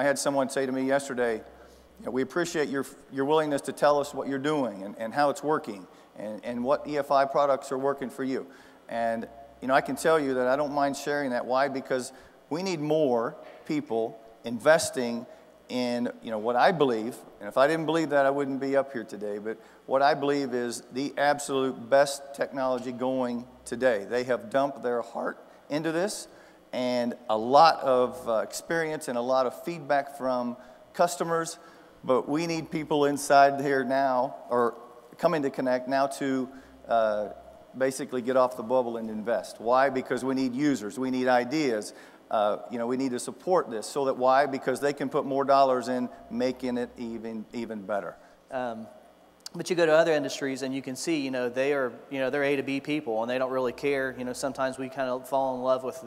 had someone say to me yesterday, you know, we appreciate your willingness to tell us what you're doing and how it's working and what EFI products are working for you. And you know, I can tell you that I don't mind sharing that. Why? Because we need more people investing in, you know, what I believe, and if I didn't believe that, I wouldn't be up here today, but what I believe is the absolute best technology going today. They have dumped their heart into this, and a lot of experience and a lot of feedback from customers, but we need people inside here now, or coming to Connect now to basically get off the bubble and invest. Why? Because we need users, we need ideas. You know, we need to support this. So that why? Because they can put more dollars in making it even better. But you go to other industries and you can see, you know, they're A to B people and they don't really care. You know, sometimes we kind of fall in love with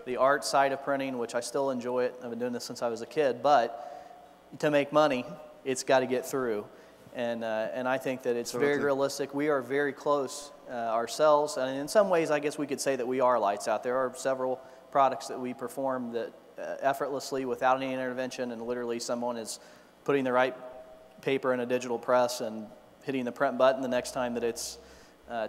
the art side of printing, which I still enjoy it. I've been doing this since I was a kid. But to make money, it's got to get through. And I think that it's very realistic. We are very close ourselves. And in some ways, I guess we could say that we are lights out. There are several products that we perform that effortlessly without any intervention, and literally someone is putting the right paper in a digital press and hitting the print button. The next time that it's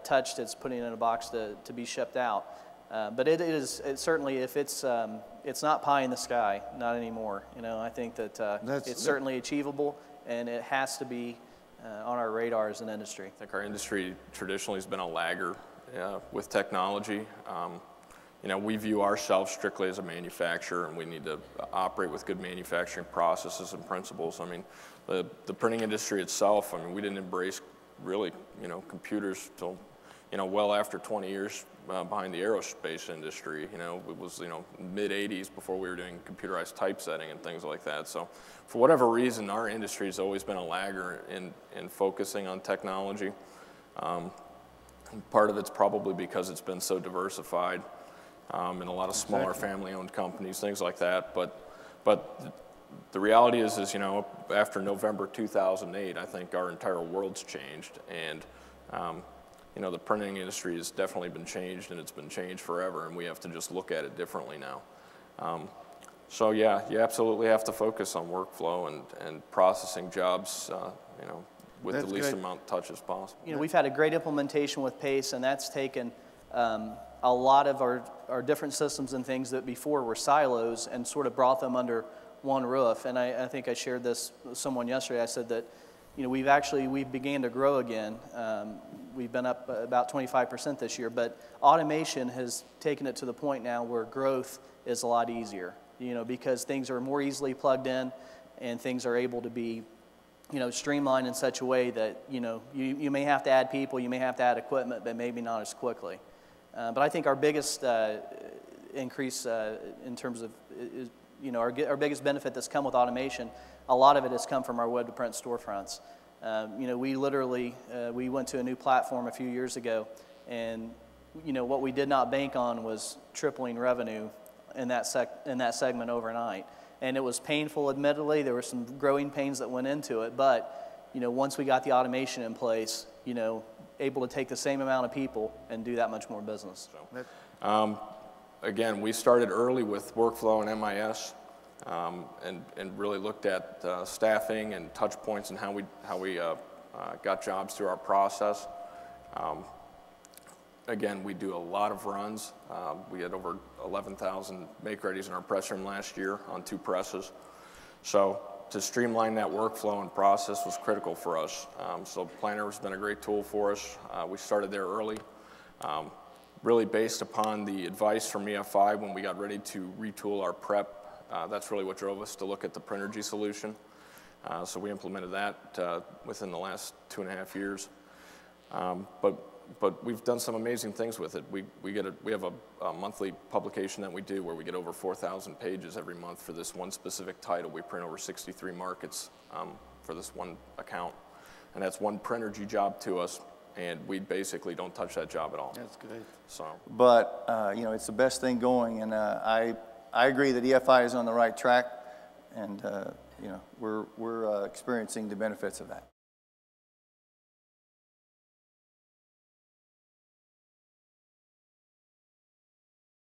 touched, it's putting it in a box to be shipped out. But it certainly, if it's not pie in the sky, not anymore. You know, I think that it's certainly achievable, and it has to be on our radar as an industry. I think our industry traditionally has been a lagger with technology. You know, we view ourselves strictly as a manufacturer, and we need to operate with good manufacturing processes and principles. I mean, the printing industry itself, I mean, we didn't embrace really, you know, computers till, you know, well after 20 years behind the aerospace industry. You know, it was, you know, mid-'80s before we were doing computerized typesetting and things like that. So for whatever reason, our industry has always been a lagger in focusing on technology. Part of it's probably because it's been so diversified. And a lot of smaller family-owned companies, things like that. But the reality is, you know, after November 2008, I think our entire world's changed, and you know, the printing industry has definitely been changed, and it's been changed forever, and we have to just look at it differently now. So yeah, you absolutely have to focus on workflow and processing jobs, you know, with the least amount of touches possible. You know, we've had a great implementation with PACE, and that's taken a lot of our different systems and things that before were silos and sort of brought them under one roof. And I think I shared this with someone yesterday. I said that, you know, we've began to grow again. We've been up about 25% this year, but automation has taken it to the point now where growth is a lot easier, you know, because things are more easily plugged in and things are able to be, you know, streamlined in such a way that, you know, you may have to add people, you may have to add equipment, but maybe not as quickly. But I think our biggest increase in terms of, you know, our biggest benefit that's come with automation, a lot of it has come from our web-to-print storefronts. You know, we literally, we went to a new platform a few years ago, and, you know, what we did not bank on was tripling revenue in that segment overnight. And it was painful, admittedly. There were some growing pains that went into it, but, you know, once we got the automation in place, you know, able to take the same amount of people and do that much more business. So, again, we started early with workflow and MIS, and really looked at staffing and touch points and how we got jobs through our process. Again, we do a lot of runs. We had over 11,000 make-readies in our press room last year on 2 presses. So to streamline that workflow and process was critical for us. So Planner has been a great tool for us. We started there early, really based upon the advice from EFI when we got ready to retool our prep. That's really what drove us to look at the Prinergy solution. So we implemented that within the last 2.5 years. But we've done some amazing things with it. We have a monthly publication that we do where we get over 4,000 pages every month for this one specific title. We print over 63 markets for this one account. And that's one Prinergy job to us, and we basically don't touch that job at all. That's great. So, but you know, it's the best thing going, and I agree that EFI is on the right track, and you know, we're experiencing the benefits of that.